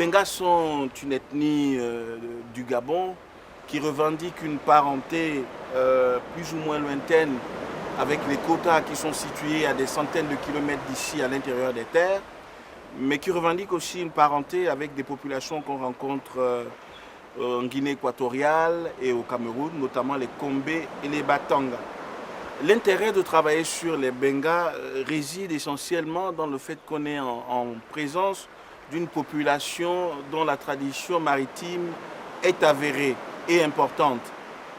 Bengas sont une ethnie du Gabon qui revendique une parenté plus ou moins lointaine avec les quotas qui sont situés à des centaines de kilomètres d'ici à l'intérieur des terres, mais qui revendique aussi une parenté avec des populations qu'on rencontre en Guinée équatoriale et au Cameroun, notamment les Kombé et les Batanga. L'intérêt de travailler sur les Bengas réside essentiellement dans le fait qu'on est en présence d'une population dont la tradition maritime est avérée et importante,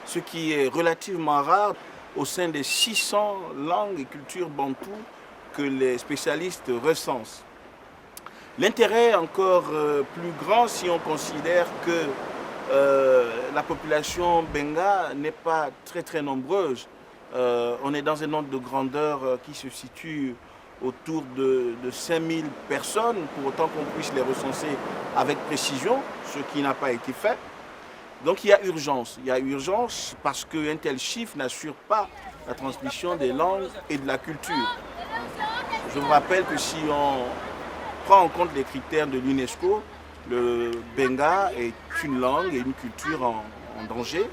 ce qui est relativement rare au sein des 600 langues et cultures bantoues que les spécialistes recensent. L'intérêt est encore plus grand si on considère que la population benga n'est pas très nombreuse. On est dans un ordre de grandeur qui se situe autour de 5000 personnes, pour autant qu'on puisse les recenser avec précision, ce qui n'a pas été fait. Donc il y a urgence. Il y a urgence parce qu'un tel chiffre n'assure pas la transmission des langues et de la culture. Je vous rappelle que si on prend en compte les critères de l'UNESCO, le benga est une langue et une culture en danger,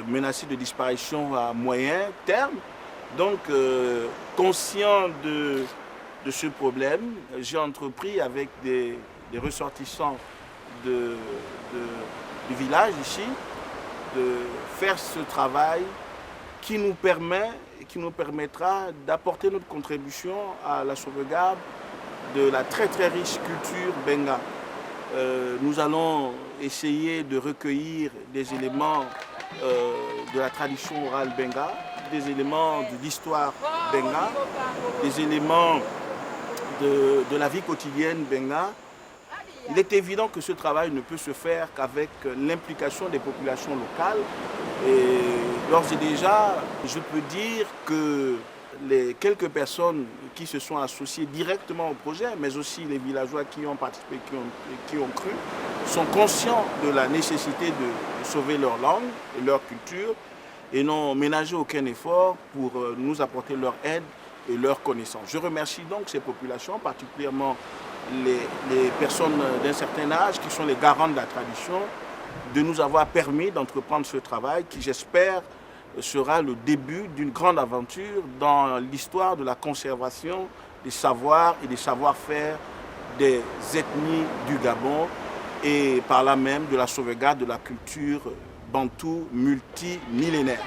menacée de disparition à moyen terme. Donc, conscient de ce problème, j'ai entrepris avec des ressortissants du village ici de faire ce travail qui nous permettra d'apporter notre contribution à la sauvegarde de la très riche culture benga. Nous allons essayer de recueillir des éléments de la tradition orale benga, des éléments de l'histoire benga, des éléments de la vie quotidienne benga. Il est évident que ce travail ne peut se faire qu'avec l'implication des populations locales. Et d'ores et déjà, je peux dire que les quelques personnes qui se sont associées directement au projet, mais aussi les villageois qui ont participé, qui ont cru, sont conscients de la nécessité de sauver leur langue et leur culture et n'ont ménagé aucun effort pour nous apporter leur aide et leur connaissance. Je remercie donc ces populations, particulièrement les personnes d'un certain âge qui sont les garants de la tradition, de nous avoir permis d'entreprendre ce travail qui, j'espère, sera le début d'une grande aventure dans l'histoire de la conservation des savoirs et des savoir-faire des ethnies du Gabon et par là même de la sauvegarde de la culture bantoue multimillénaire.